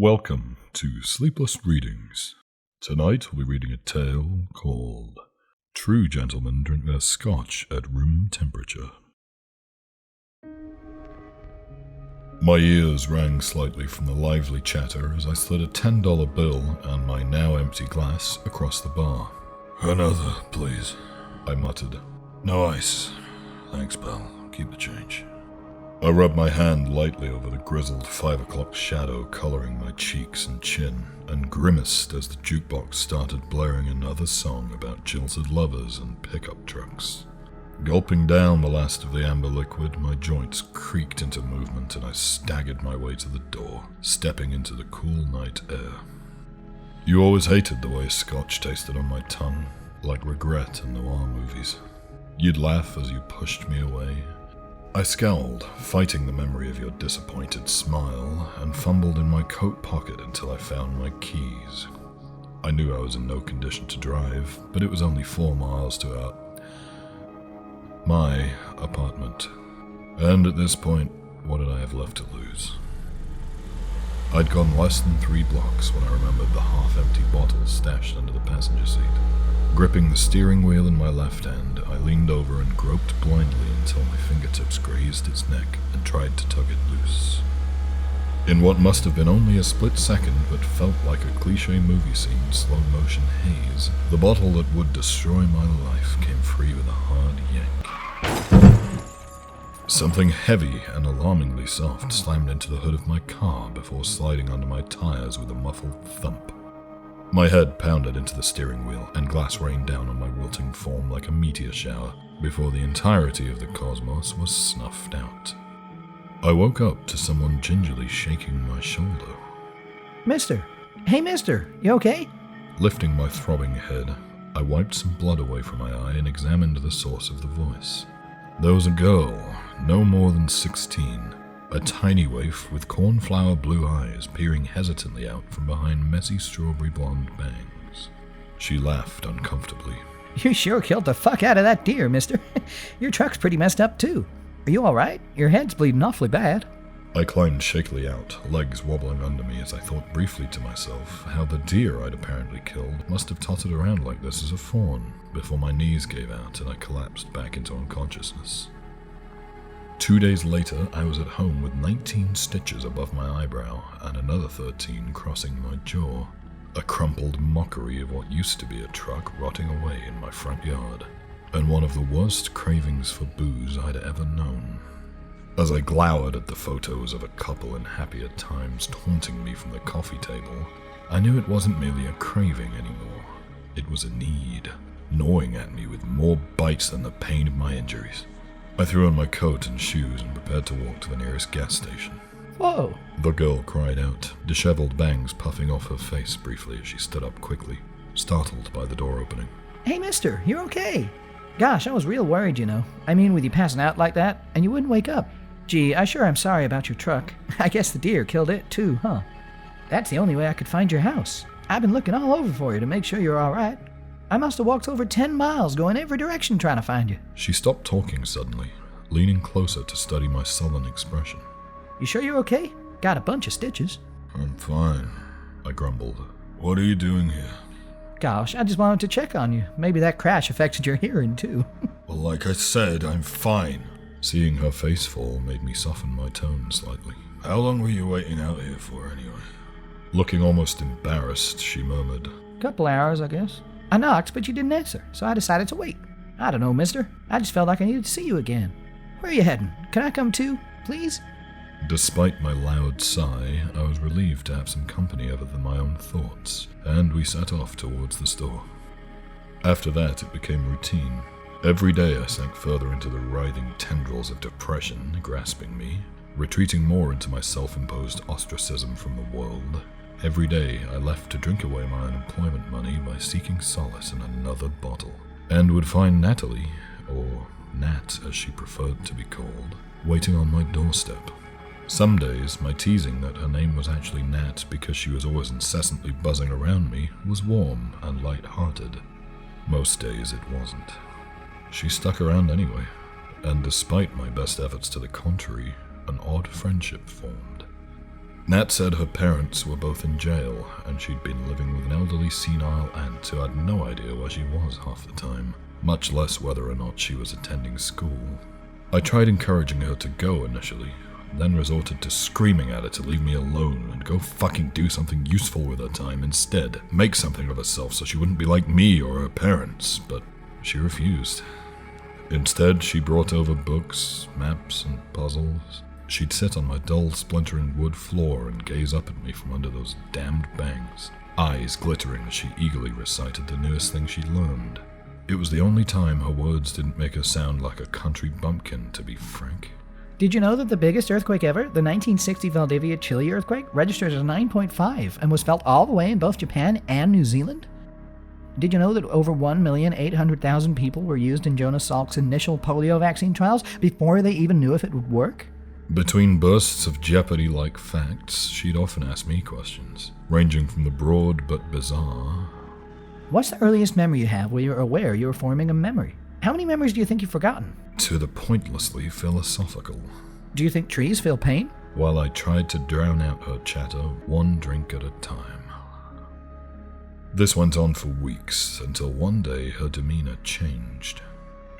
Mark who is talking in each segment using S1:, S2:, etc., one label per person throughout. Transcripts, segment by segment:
S1: Welcome to Sleepless Readings. Tonight we'll be reading a tale called True Gentlemen Drink Their Scotch at Room Temperature. My ears rang slightly from the lively chatter as I slid a $10 bill and my now empty glass across the bar.
S2: Another, please,
S1: I muttered.
S2: No ice. Thanks, pal. Keep the change.
S1: I rubbed my hand lightly over the grizzled 5 o'clock shadow coloring my cheeks and chin, and grimaced as the jukebox started blaring another song about jilted lovers and pickup trucks. Gulping down the last of the amber liquid, my joints creaked into movement and I staggered my way to the door, stepping into the cool night air. You always hated the way Scotch tasted on my tongue, like regret in noir movies. You'd laugh as you pushed me away. I scowled, fighting the memory of your disappointed smile, and fumbled in my coat pocket until I found my keys. I knew I was in no condition to drive, but it was only 4 miles to my apartment. And at this point, what did I have left to lose? I'd gone less than 3 blocks when I remembered the half-empty bottle stashed under the passenger seat. Gripping the steering wheel in my left hand, I leaned over and groped blindly until my fingertips grazed its neck and tried to tug it loose. In what must have been only a split second but felt like a cliché movie scene slow-motion haze, the bottle that would destroy my life came free with a hard yank. Something heavy and alarmingly soft slammed into the hood of my car before sliding under my tires with a muffled thump. My head pounded into the steering wheel, and glass rained down on my wilting form like a meteor shower, before the entirety of the cosmos was snuffed out. I woke up to someone gingerly shaking my shoulder.
S3: Mister! Hey, mister! You okay?
S1: Lifting my throbbing head, I wiped some blood away from my eye and examined the source of the voice. There was a girl, no more than 16, a tiny waif with cornflower blue eyes peering hesitantly out from behind messy strawberry blonde bangs. She laughed uncomfortably.
S3: You sure killed the fuck out of that deer, mister. Your truck's pretty messed up, too. Are you alright? Your head's bleeding awfully bad.
S1: I climbed shakily out, legs wobbling under me as I thought briefly to myself how the deer I'd apparently killed must have tottered around like this as a fawn, before my knees gave out and I collapsed back into unconsciousness. 2 days later, I was at home with 19 stitches above my eyebrow and another 13 crossing my jaw. A crumpled mockery of what used to be a truck rotting away in my front yard, and one of the worst cravings for booze I'd ever known. As I glowered at the photos of a couple in happier times taunting me from the coffee table, I knew it wasn't merely a craving anymore. It was a need, gnawing at me with more bites than the pain of my injuries. I threw on my coat and shoes and prepared to walk to the nearest gas station.
S3: Whoa!
S1: The girl cried out, disheveled bangs puffing off her face briefly as she stood up quickly, startled by the door opening.
S3: Hey, mister! You're okay! Gosh, I was real worried, you know. I mean, with you passing out like that, and you wouldn't wake up. Gee, I sure am sorry about your truck. I guess the deer killed it, too, huh? That's the only way I could find your house. I've been looking all over for you to make sure you're alright. I must have walked over 10 miles going every direction trying to find you.
S1: She stopped talking suddenly, leaning closer to study my sullen expression.
S3: You sure you're okay? Got a bunch of stitches.
S1: I'm fine, I grumbled. What are you doing here?
S3: Gosh, I just wanted to check on you. Maybe that crash affected your hearing, too.
S1: Well, like I said, I'm fine. Seeing her face fall made me soften my tone slightly. How long were you waiting out here for, anyway? Looking almost embarrassed, she murmured.
S3: Couple hours, I guess. I knocked, but you didn't answer, so I decided to wait. I don't know, mister. I just felt like I needed to see you again. Where are you heading? Can I come too, please?
S1: Despite my loud sigh, I was relieved to have some company other than my own thoughts, and we set off towards the store. After that, it became routine. Every day I sank further into the writhing tendrils of depression grasping me, retreating more into my self-imposed ostracism from the world. Every day I left to drink away my unemployment money by seeking solace in another bottle, and would find Natalie, or Nat as she preferred to be called, waiting on my doorstep. Some days, my teasing that her name was actually Nat because she was always incessantly buzzing around me was warm and light-hearted. Most days it wasn't. She stuck around anyway, and despite my best efforts to the contrary, an odd friendship formed. Nat said her parents were both in jail, and she'd been living with an elderly senile aunt who had no idea where she was half the time, much less whether or not she was attending school. I tried encouraging her to go initially, then resorted to screaming at her to leave me alone and go fucking do something useful with her time instead, make something of herself so she wouldn't be like me or her parents, but she refused. Instead, she brought over books, maps, and puzzles. She'd sit on my dull, splintering wood floor and gaze up at me from under those damned bangs, eyes glittering as she eagerly recited the newest thing she'd learned. It was the only time her words didn't make her sound like a country bumpkin, to be frank.
S3: Did you know that the biggest earthquake ever, the 1960 Valdivia, Chile earthquake, registered as a 9.5 and was felt all the way in both Japan and New Zealand? Did you know that over 1,800,000 people were used in Jonas Salk's initial polio vaccine trials before they even knew if it would work?
S1: Between bursts of Jeopardy-like facts, she'd often ask me questions, ranging from the broad but bizarre.
S3: What's the earliest memory you have where you're aware you were forming a memory? How many memories do you think you've forgotten?
S1: To the pointlessly philosophical.
S3: Do you think trees feel pain?
S1: While I tried to drown out her chatter, one drink at a time. This went on for weeks, until one day her demeanor changed.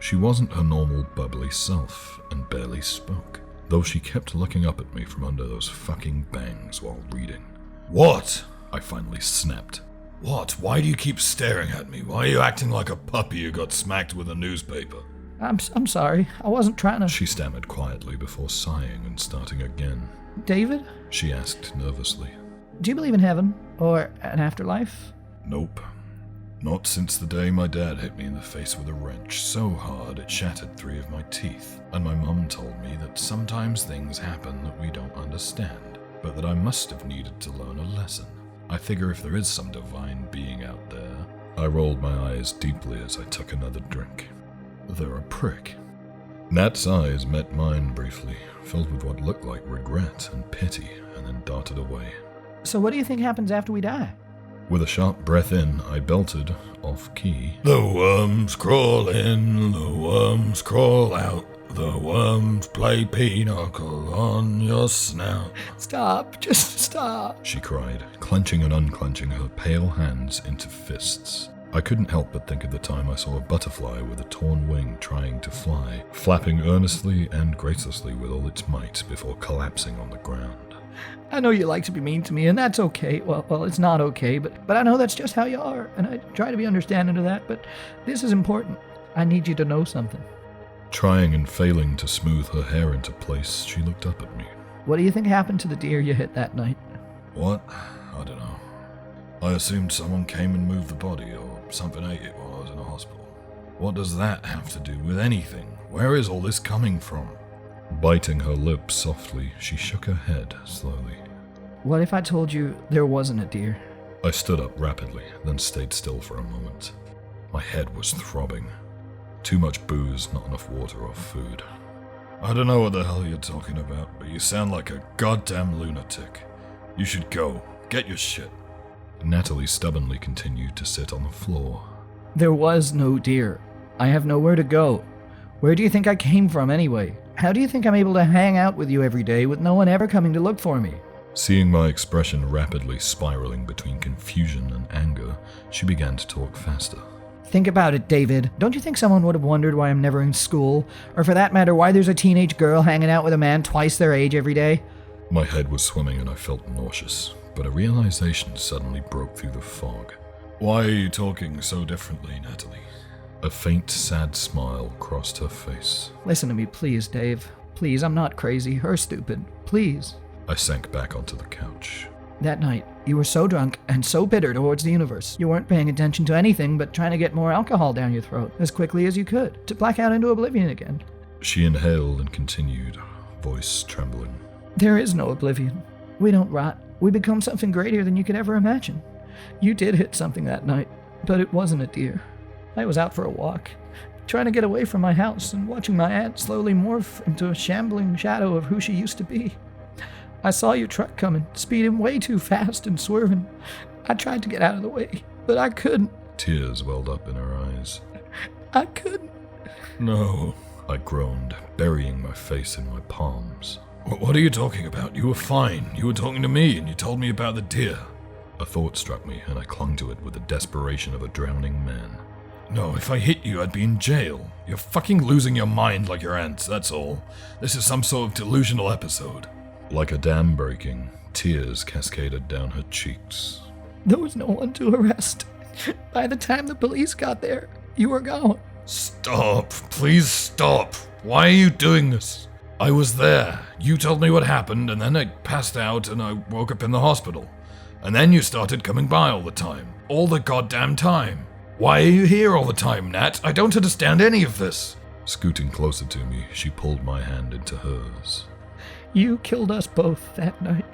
S1: She wasn't her normal bubbly self, and barely spoke, though she kept looking up at me from under those fucking bangs while reading.
S2: What?
S1: I finally snapped.
S2: What? Why do you keep staring at me? Why are you acting like a puppy who got smacked with a newspaper?
S3: I'm sorry. I wasn't trying to...
S1: She stammered quietly before sighing and starting again.
S3: David?
S1: She asked nervously.
S3: Do you believe in heaven? Or an afterlife?
S1: Nope. Not since the day my dad hit me in the face with a wrench so hard it shattered 3 of my teeth, and my mum told me that sometimes things happen that we don't understand, but that I must have needed to learn a lesson. I figure if there is some divine being out there. I rolled my eyes deeply as I took another drink. They're a prick. Nat's eyes met mine briefly, filled with what looked like regret and pity, and then darted away.
S3: So what do you think happens after we die?
S1: With a sharp breath in, I belted, off-key.
S2: The worms crawl in, the worms crawl out, the worms play pinochle on your snout.
S3: Stop, just stop,
S1: she cried, clenching and unclenching her pale hands into fists. I couldn't help but think of the time I saw a butterfly with a torn wing trying to fly, flapping earnestly and gracelessly with all its might before collapsing on the ground.
S3: I know you like to be mean to me, and that's okay. Well, it's not okay, but I know that's just how you are, and I try to be understanding of that, but this is important. I need you to know something.
S1: Trying and failing to smooth her hair into place, she looked up at me.
S3: What do you think happened to the deer you hit that night?
S2: What? I don't know. I assumed someone came and moved the body, or something ate it while I was in a hospital. What does that have to do with anything? Where is all this coming from?
S1: Biting her lips softly, she shook her head slowly.
S3: What if I told you there wasn't a deer?
S1: I stood up rapidly, then stayed still for a moment. My head was throbbing. Too much booze, not enough water or food.
S2: I don't know what the hell you're talking about, but you sound like a goddamn lunatic. You should go. Get your shit.
S1: Natalie stubbornly continued to sit on the floor.
S3: There was no deer. I have nowhere to go. Where do you think I came from anyway? How do you think I'm able to hang out with you every day with no one ever coming to look for me?
S1: Seeing my expression rapidly spiraling between confusion and anger, she began to talk faster.
S3: Think about it, David. Don't you think someone would have wondered why I'm never in school? Or for that matter, why there's a teenage girl hanging out with a man twice their age every day?
S1: My head was swimming and I felt nauseous, but a realization suddenly broke through the fog.
S2: Why are you talking so differently, Natalie?
S1: A faint, sad smile crossed her face.
S3: Listen to me, please, Dave. Please, I'm not crazy or stupid. Please.
S1: I sank back onto the couch.
S3: That night, you were so drunk and so bitter towards the universe. You weren't paying attention to anything but trying to get more alcohol down your throat as quickly as you could, to black out into oblivion again.
S1: She inhaled and continued, voice trembling.
S3: There is no oblivion. We don't rot. We become something greater than you could ever imagine. You did hit something that night, but it wasn't a deer. I was out for a walk, trying to get away from my house and watching my aunt slowly morph into a shambling shadow of who she used to be. I saw your truck coming, speeding way too fast and swerving. I tried to get out of the way, but I couldn't.
S1: Tears welled up in her eyes.
S3: I couldn't.
S2: No,
S1: I groaned, burying my face in my palms.
S2: What are you talking about? You were fine. You were talking to me, and you told me about the deer.
S1: A thought struck me, and I clung to it with the desperation of a drowning man.
S2: No, if I hit you, I'd be in jail. You're fucking losing your mind like your aunts, that's all. This is some sort of delusional episode.
S1: Like a dam breaking, tears cascaded down her cheeks.
S3: There was no one to arrest. By the time the police got there, you were gone.
S2: Stop. Please stop. Why are you doing this? I was there. You told me what happened, and then I passed out and I woke up in the hospital. And then you started coming by all the time. All the goddamn time. Why are you here all the time, Nat? I don't understand any of this.
S1: Scooting closer to me, she pulled my hand into hers.
S3: You killed us both that night.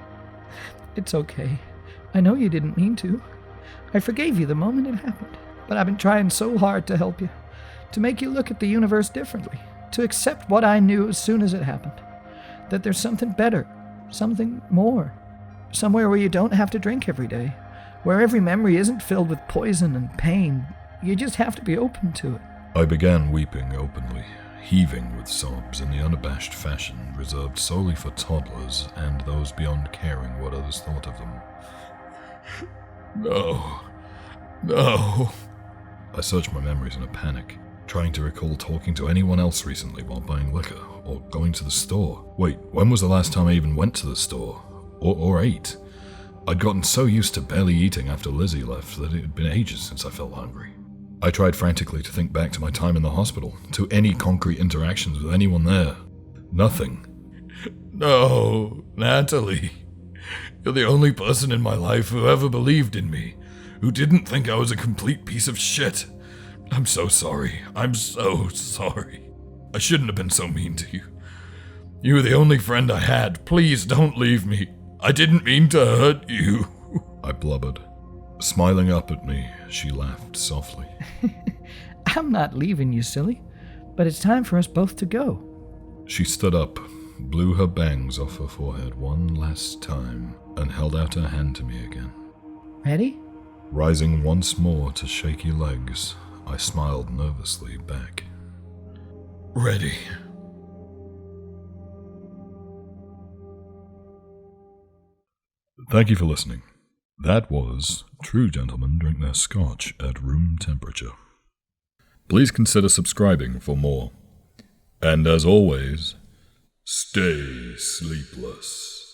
S3: It's okay. I know you didn't mean to. I forgave you the moment it happened. But I've been trying so hard to help you. To make you look at the universe differently. To accept what I knew as soon as it happened. That there's something better. Something more. Somewhere where you don't have to drink every day. Where every memory isn't filled with poison and pain. You just have to be open to it.
S1: I began weeping openly, heaving with sobs in the unabashed fashion reserved solely for toddlers and those beyond caring what others thought of them.
S2: No.
S1: I searched my memories in a panic, trying to recall talking to anyone else recently while buying liquor, or going to the store. Wait, when was the last time I even went to the store? Or ate? I'd gotten so used to barely eating after Lizzie left that it had been ages since I felt hungry. I tried frantically to think back to my time in the hospital, to any concrete interactions with anyone there. Nothing.
S2: No, Natalie. You're the only person in my life who ever believed in me, who didn't think I was a complete piece of shit. I'm so sorry. I'm so sorry. I shouldn't have been so mean to you. You were the only friend I had. Please don't leave me. I didn't mean to hurt you.
S1: I blubbered. Smiling up at me, she laughed softly.
S3: I'm not leaving you, silly. But it's time for us both to go.
S1: She stood up, blew her bangs off her forehead one last time, and held out her hand to me again.
S3: Ready?
S1: Rising once more to shaky legs, I smiled nervously back.
S2: Ready.
S1: Thank you for listening. That was True Gentlemen Drink Their Scotch at Room Temperature. Please consider subscribing for more. And as always, stay sleepless.